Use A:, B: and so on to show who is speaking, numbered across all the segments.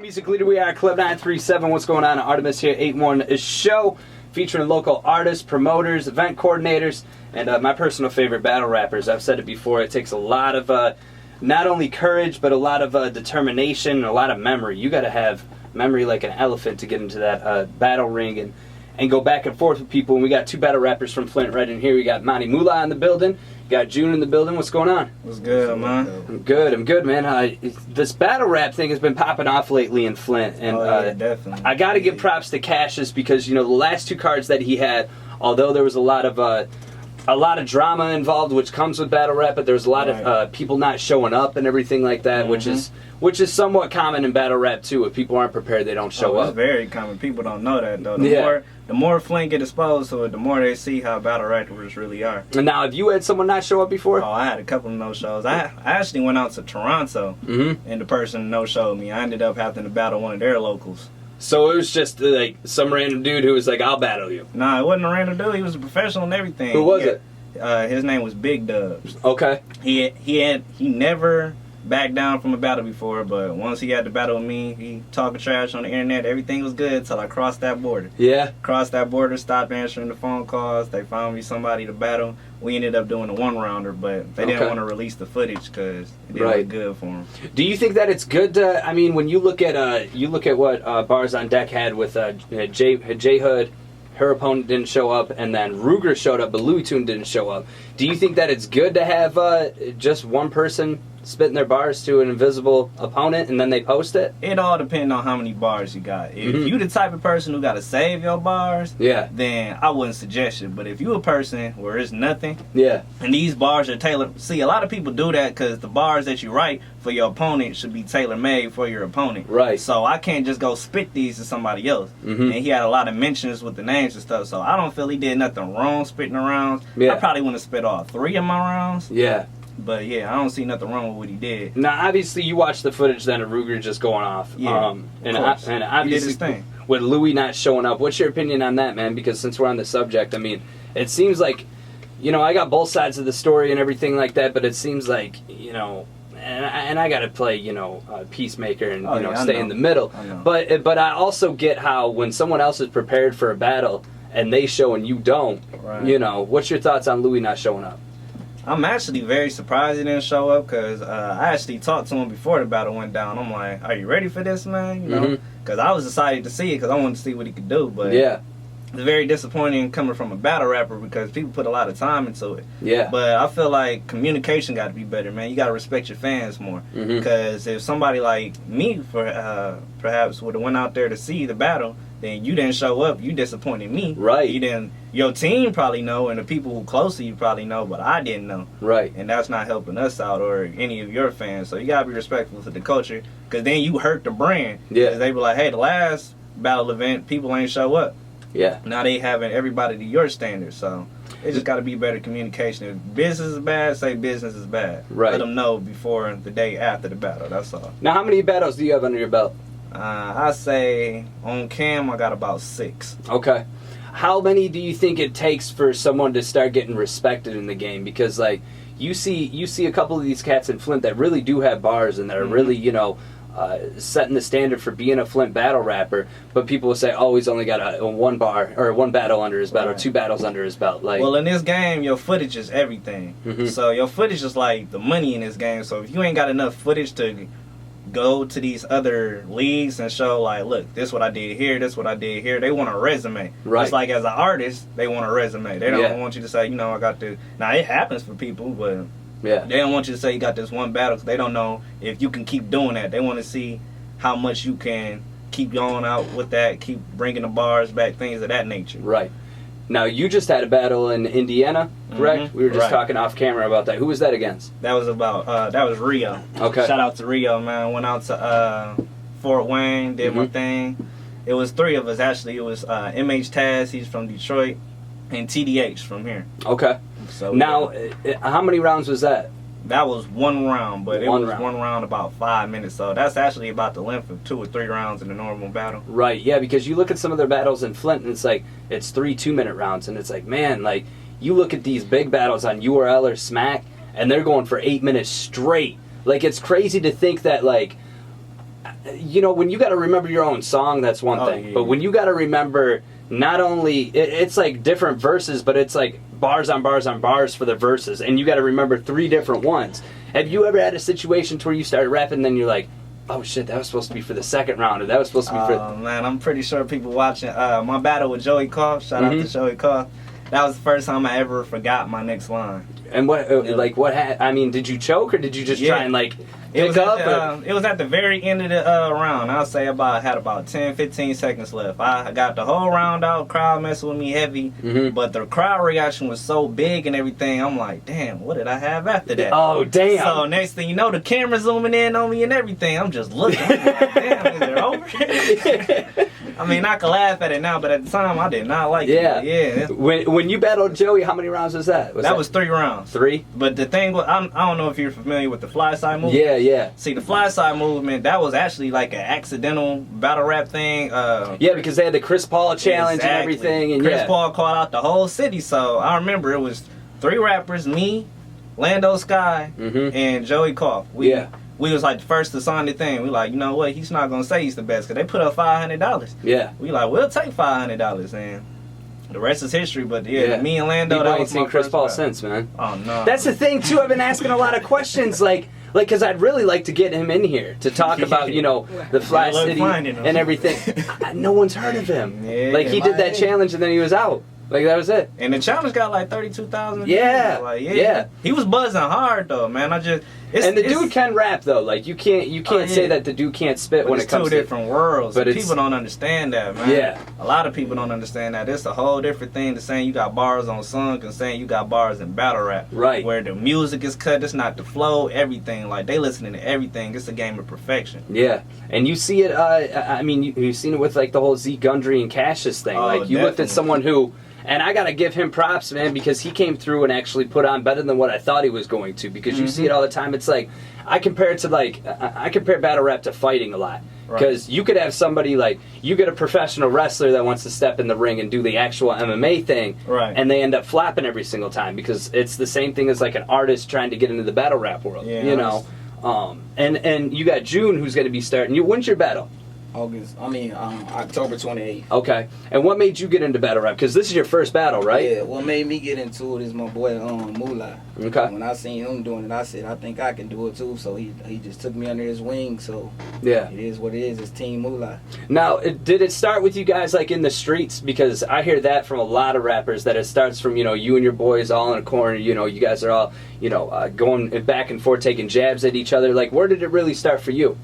A: Music Leader, we are Club 937. What's going on? Artemis here, 8-1 show, featuring local artists, promoters, event coordinators, and my personal favorite, battle rappers. I've said it before, it takes a lot of not only courage, but a lot of determination and a lot of memory. You got to have memory like an elephant to get into that battle ring and go back and forth with people. And we got two battle rappers from Flint right in here. We got Mula in the building. Got June in the building. What's going on?
B: What's good, man?
A: I'm good, man. This battle rap thing has been popping off lately in Flint, and
B: yeah, definitely.
A: I got to give props to Cassius because the last two cards that he had, although there was a lot of drama involved, which comes with battle rap, but there was a lot of people not showing up and everything like that, which is somewhat common in battle rap too. If people aren't prepared, they don't show up.
B: It's very common. People don't know that though. The more Flint get exposed to it, the more they see how battle rappers really are.
A: And now, have you had someone not show up before?
B: Oh, I had a couple of no-shows. I actually went out to Toronto, and the person no-showed me. I ended up having to battle one of their locals.
A: So it was just like some random dude who was like, "I'll battle you."
B: Nah, it wasn't a random dude. He was a professional and everything.
A: Who was it?
B: His name was Big Dubs.
A: Okay.
B: He never backed down from a battle before, but once he had to battle with me, he talking trash on the internet. Everything was good until I crossed that border.
A: Yeah.
B: Crossed that border, stopped answering the phone calls. They found me somebody to battle. We ended up doing a one-rounder, but they didn't want to release the footage because it didn't look good for them.
A: Do you think that it's good to, I mean, when you look at what Bars on Deck had with J Hood, her opponent didn't show up, and then Ruger showed up, but Louis Tune didn't show up. Do you think that it's good to have just one person spitting their bars to an invisible opponent and then they post it?
B: It all depends on how many bars you got. If you the type of person who got to save your bars, then I wouldn't suggest it. But if you a person where it's nothing, and these bars are tailored, see, a lot of people do that because the bars that you write for your opponent should be tailor-made for your opponent.
A: Right.
B: So I can't just go spit these to somebody else. And he had a lot of mentions with the names and stuff, so I don't feel he did nothing wrong spitting the rounds. I probably wouldn't have spit all 3 of my rounds.
A: Yeah.
B: But yeah, I don't see nothing wrong with what he did.
A: Now, obviously, you watched the footage then of Ruger just going off.
B: Yeah,
A: and obviously,
B: he did his thing.
A: With Louis not showing up, what's your opinion on that, man? Because since we're on the subject, I mean, it seems like, I got both sides of the story and everything like that, but it seems like, and I got to play, peacemaker and stay in the middle. But I also get how when someone else is prepared for a battle and they show and you don't, what's your thoughts on Louis not showing up?
B: I'm actually very surprised he didn't show up because I actually talked to him before the battle went down. I'm like, are you ready for this, man? Because I was excited to see it because I wanted to see what he could do. But it's very disappointing coming from a battle rapper because people put a lot of time into it. Yeah. But I feel like communication got to be better, man. You got to respect your fans more. Because if somebody like me, perhaps would have went out there to see the battle, then you didn't show up. You disappointed me. Right. Your team probably know, and the people who close to you probably know, but I didn't know. Right. And that's not helping us out or any of your fans. So you gotta be respectful to the culture, because then you hurt the brand. Yeah. Because they be like, hey, the last battle event, people ain't show up. Yeah. Now they having everybody to your standards. So it just got to be better communication. If business is bad, say business is bad. Right. Let them know before the day after the battle. That's all.
A: Now, how many battles do you have under your belt?
B: I say on cam I got about 6.
A: Okay. How many do you think it takes for someone to start getting respected in the game? Because like you see a couple of these cats in Flint that really do have bars and that are really setting the standard for being a Flint battle rapper, but people will say, oh, he's only got a 1 bar or 1 battle under his belt or 2 battles under his belt. Like,
B: well, in this game, your footage is everything. So your footage is like the money in this game. So if you ain't got enough footage to go to these other leagues and show, like, look, this what I did here, this what I did here, they want a resume. Right. It's like as an artist, they want a resume. They don't want you to say, I got to. Now, it happens for people, but they don't want you to say you got this 1 battle because they don't know if you can keep doing that. They want to see how much you can keep going out with that, keep bringing the bars back, things of that nature. Right.
A: Now, you just had a battle in Indiana, correct? We were just talking off camera about that. Who was that against?
B: That was that was Rio. Okay. Shout out to Rio, man. Went out to Fort Wayne, did my thing. It was 3 of us, actually. It was MH Taz, he's from Detroit, and TDH from here. Okay. So
A: now, how many rounds was that?
B: That was 1 round, but it was 1 round about 5 minutes. So that's actually about the length of 2 or 3 rounds in a normal battle.
A: Right, yeah, because you look at some of their battles in Flint, and it's like, it's 3 2-minute rounds, and it's like, man, like, you look at these big battles on URL or Smack, and they're going for 8 minutes straight. Like, it's crazy to think that, like, you know, when you got to remember your own song, that's one thing. Yeah. But when you got to remember not only, it's like different verses, but it's like bars on bars on bars for the verses. And you got to remember 3 different ones. Have you ever had a situation to where you started rapping and then you're like, oh shit, that was supposed to be for the second round, or that was supposed to be for...
B: Oh man, I'm pretty sure people watching my battle with Joey Koff, shout out to Joey Koff, that was the first time I ever forgot my next line.
A: And what, I mean, did you choke, or did you just try and like pick up?
B: It was at the very end of the round. I'll say had about 10, 15 seconds left. I got the whole round out, crowd messing with me heavy, but the crowd reaction was so big and everything, I'm like, damn, what did I have after that?
A: Oh, damn.
B: So next thing you know, the camera zooming in on me and everything. I'm just looking. I'm like, damn, is it over? I mean, I can laugh at it now, but at the time, I did not like it. Yeah.
A: When you battled Joey, how many rounds was that?
B: That was 3 rounds. 3? But the thing was, I don't know if you're familiar with the fly side movement.
A: Yeah.
B: See, the fly side movement, that was actually like an accidental battle rap thing.
A: Yeah, because they had the Chris Paul challenge and everything. And
B: Chris Paul called out the whole city, so I remember it was 3 rappers, me, Lando Sky, and Joey Koff. We was like the first to sign the thing. We like, you know what? He's not gonna say he's the best because they put up $500.
A: Yeah.
B: We like, we'll take $500, and the rest is history. But me and Lando, that was
A: seen Chris Paul since, man.
B: Oh no.
A: That's the thing too. I've been asking a lot of questions, like, because I'd really like to get him in here to talk about, you know, the Fly City and everything. No one's heard of him. Yeah, like he did that challenge and then he was out. Like that was it.
B: And the challenge got like 32,000.
A: Yeah.
B: Like, yeah. He was buzzing hard though, man.
A: And the dude can rap though. Like you can't say that the dude can't spit when it comes to...
B: It's 2 different worlds. But people don't understand that, man.
A: Yeah.
B: A lot of people don't understand that. It's a whole different thing to saying you got bars on song and saying you got bars in battle rap.
A: Right.
B: Where the music is cut, it's not the flow, everything. Like they listening to everything. It's a game of perfection.
A: Yeah. And you see it, I mean, you've seen it with like the whole Z Gundry and Cassius thing. Like you looked at someone who... And I gotta give him props, man, because he came through and actually put on better than what I thought he was going to. Because you see it all the time. It's like I compare battle rap to fighting a lot. Because you could have somebody like you get a professional wrestler that wants to step in the ring and do the actual MMA thing, and they end up flopping every single time because it's the same thing as like an artist trying to get into the battle rap world. You know, and you got June who's going to be starting. When's your battle?
C: October 28th.
A: Okay. And what made you get into battle rap? Because this is your first battle, right?
C: Yeah, what made me get into it is my boy Mula.
A: Okay.
C: When I seen him doing it, I said, I think I can do it too. So he just took me under his wing. So
A: yeah,
C: it is what it is. It's Team Mula.
A: Now, did it start with you guys like in the streets? Because I hear that from a lot of rappers that it starts from, you know, you and your boys all in a corner. You know, you guys are all, you know, going back and forth, taking jabs at each other. Like, where did it really start for you?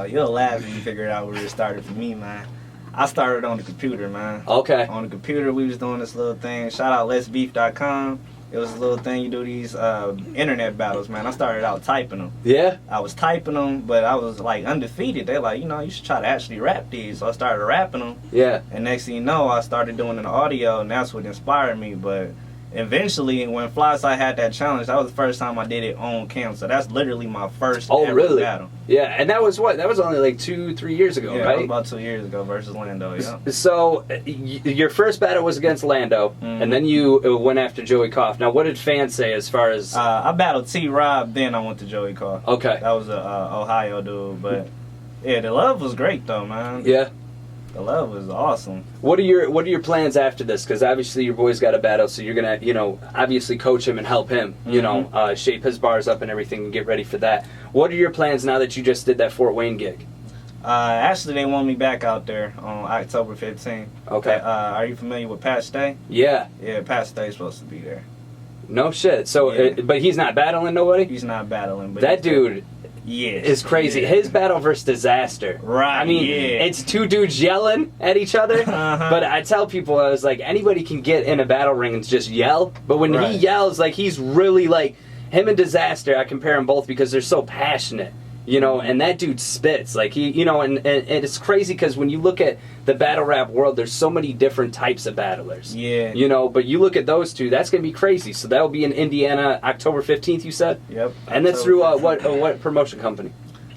B: You'll laugh when you figure out where it started for me, man. I started on the computer, man.
A: Okay.
B: On the computer, we was doing this little thing. Shout out letsbeef.com. It was a little thing you do these internet battles, man. I started out typing them.
A: Yeah?
B: I was typing them, but I was like undefeated. They're like, you know, you should try to actually rap these. So I started rapping them.
A: Yeah.
B: And next thing you know, I started doing an audio, and that's what inspired me. But eventually, when Flyside had that challenge, that was the first time I did it on cam. So that's literally my first ever battle.
A: Yeah, and that was what? That was only like 2-3 years ago, right?
B: That was about 2 years ago versus Lando, yeah.
A: So your first battle was against Lando, and then you went after Joey Koff. Now, what did fans say as far as...
B: I battled T-Rob, then I went to Joey Koff.
A: Okay.
B: That was a Ohio dude, but yeah, the love was great though, man.
A: Yeah.
B: The love was awesome.
A: What are your plans after this? Because obviously your boy's got a battle, so you're gonna, you know, obviously coach him and help him, you know, shape his bars up and everything, and get ready for that. What are your plans now that you just did that Fort Wayne gig?
B: Actually, they want me back out there on October 15th.
A: Okay.
B: Are you familiar with Pat Stay?
A: Yeah.
B: Yeah, Pat Stay's supposed to be there.
A: No shit. So, but he's not battling nobody?
B: He's not battling. But
A: that dude...
B: Yes.
A: It's crazy. His battle versus Disaster.
B: Right.
A: I mean, it's 2 dudes yelling at each other. But I tell people, I was like, anybody can get in a battle ring and just yell. But when he yells, like, he's really like, him and Disaster, I compare them both because they're so passionate. You know, and that dude spits. Like, he, you know, and it's crazy because when you look at the battle rap world, there's so many different types of battlers.
B: Yeah.
A: You know, but you look at those two, that's going to be crazy. So that'll be in Indiana, October 15th, you said?
B: Yep.
A: And that's through what promotion company?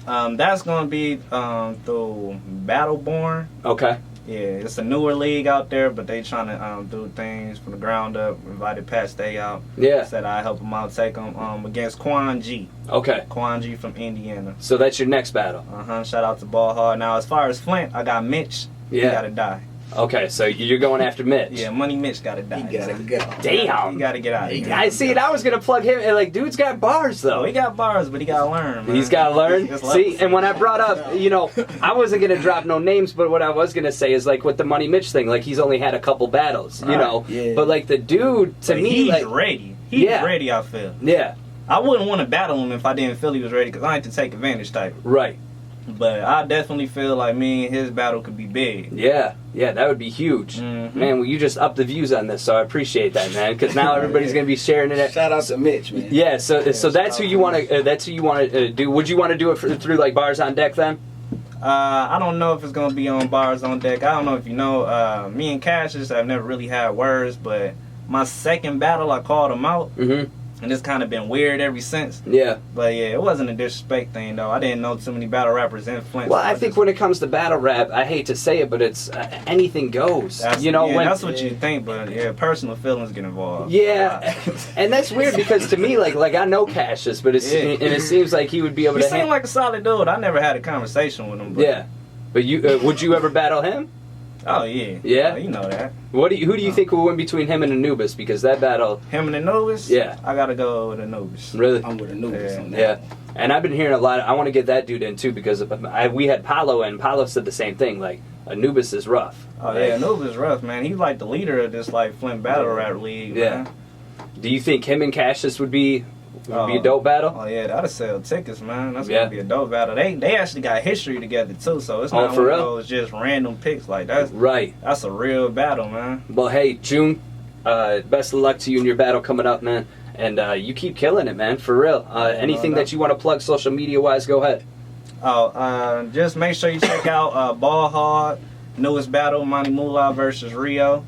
B: That's going to be through Battleborn.
A: Okay.
B: Yeah, it's a newer league out there, but they trying to do things from the ground up. Invited Pat Stay out.
A: Yeah.
B: Said I help him out, take him against Quan G.
A: Okay.
B: Quan G from Indiana.
A: So that's your next battle.
B: Shout out to Ball Hard. Now, as far as Flint, I got Mitch.
A: Yeah.
B: He gotta die.
A: Okay, so you're going after Mitch.
B: Yeah, Money Mitch gotta die.
C: He gotta go.
A: Damn.
B: He gotta get out.
A: I see it. I was gonna plug him, and like, dude's got bars though.
B: He got bars, but he gotta learn. Man.
A: He's gotta learn.
B: It's
A: See, and when I brought up, you know, I wasn't gonna drop no names, but what I was gonna say is like with the Money Mitch thing, like he's only had a couple battles, you know.
C: Yeah.
A: But like the dude, to me,
B: he's
A: like,
B: ready. He's ready. I feel.
A: Yeah.
B: I wouldn't want to battle him if I didn't feel he was ready, because I ain't to take advantage type.
A: Right.
B: But I definitely feel like me and his battle could be big.
A: Yeah, that would be huge.
B: Mm-hmm.
A: Man, well, you just upped the views on this, so I appreciate that, man. Because now everybody's gonna be sharing it.
C: Shout out to Mitch, man.
A: Yeah, so that's who you want to. That's who you want to do. Would you want to do it through like Bars on Deck then?
B: I don't know if it's gonna be on Bars on Deck. I don't know if you know. Me and Cassius have never really had words, but my second battle, I called him out.
A: Mm-hmm.
B: And it's kind of been weird ever since.
A: Yeah.
B: But yeah, it wasn't a disrespect thing, though. I didn't know too many battle rappers in Flint.
A: Well, I think when it comes to battle rap, I hate to say it, but it's anything goes. You know, when
B: that's what you think, but yeah, personal feelings get involved.
A: Yeah, and that's weird because to me, like I know Cassius, but and it seems like he would be able
B: to. He
A: to.
B: seemed like a solid dude. I never had a conversation with him. But
A: but you would you ever battle him?
B: Oh yeah.
A: Yeah,
B: you know that.
A: Who do you think will win between him and Anubis? Because that battle.
B: Him and Anubis.
A: Yeah.
B: I gotta go with Anubis.
A: Really?
C: I'm with Anubis on that.
A: Yeah. And I've been hearing a lot. I want to get that dude in too because we had Paulo and Paulo said the same thing. Like Anubis is rough.
B: Oh yeah, Anubis is rough, man. He's like the leader of this like Flint battle rap league.
A: Yeah.
B: Man.
A: Do you think him and Cassius would be a dope battle?
B: Oh yeah, that'll sell tickets, man. That's gonna be a dope battle. They actually got history together too, so it's not one of those just random picks like that.
A: Right.
B: That's a real battle, man.
A: Well, hey, June, best of luck to you in your battle coming up, man. And you keep killing it, man, for real. Anything that you want to plug social media wise, go ahead.
B: Oh, just make sure you check out Ball Hard, newest battle, Monty Mula versus Rio.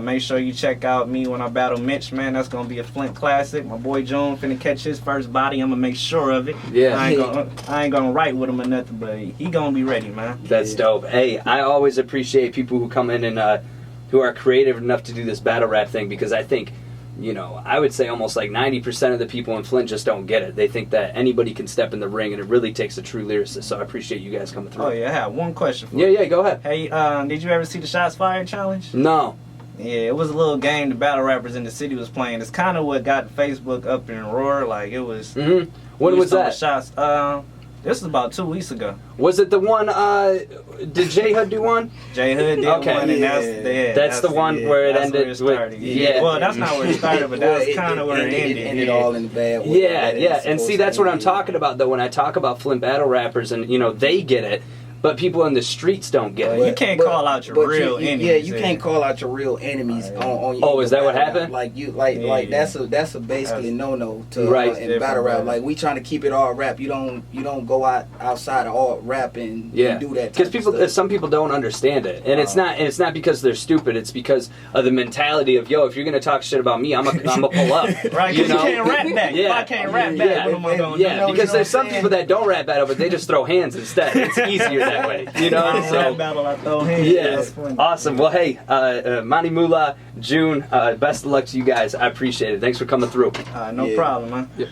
B: Make sure you check out me when I battle Mitch, man. That's going to be a Flint classic. My boy June finna catch his first body. I'm going to make sure of it.
A: Yeah.
B: I ain't gonna write with him or nothing, but he going to be ready, man.
A: That's dope. Hey, I always appreciate people who come in and who are creative enough to do this battle rap thing because I think, you know, I would say almost like 90% of the people in Flint just don't get it. They think that anybody can step in the ring, and it really takes a true lyricist. So I appreciate you guys coming through.
B: Oh, yeah. I have one question for you.
A: Yeah, go ahead.
B: Hey, did you ever see the Shots Fired challenge?
A: No.
B: Yeah, it was a little game the battle rappers in the city was playing. It's kind of what got Facebook up in roar. Like, it was...
A: Mm-hmm. When was that?
B: Shots. This was about 2 weeks ago.
A: Was it the one, did J Hood do one?
B: J Hood did one, and
A: that's the one where it ended with...
B: Yeah. Well, that's not where it started, but that's kind of where it ended.
C: It ended all in the bad way.
A: Yeah, and see, that's what I'm talking about, though, when I talk about Flint battle rappers, and, you know, they get it. But people in the streets don't get it.
B: You can't call out your real enemies.
C: Yeah, you can't call out your real enemies on
A: Oh, is that what happened?
C: Like that's a basically no to in battle rap. Like we trying to keep it all rap. You don't go outside of all rap and do that.
A: Because some people don't understand it, and it's not because they're stupid. It's because of the mentality of if you're gonna talk shit about me, I'm gonna pull up.
B: Right? You can't rap back.
A: Yeah.
B: If I can't rap back, what am I gonna do?
A: Yeah, because there's some people that don't rap battle, but they just throw hands instead. It's easier that way, you know.
B: Yeah,
A: awesome. Well, hey, Monty Mula, June, best of luck to you guys. I appreciate it. Thanks for coming through.
B: No problem, man.
A: Yeah.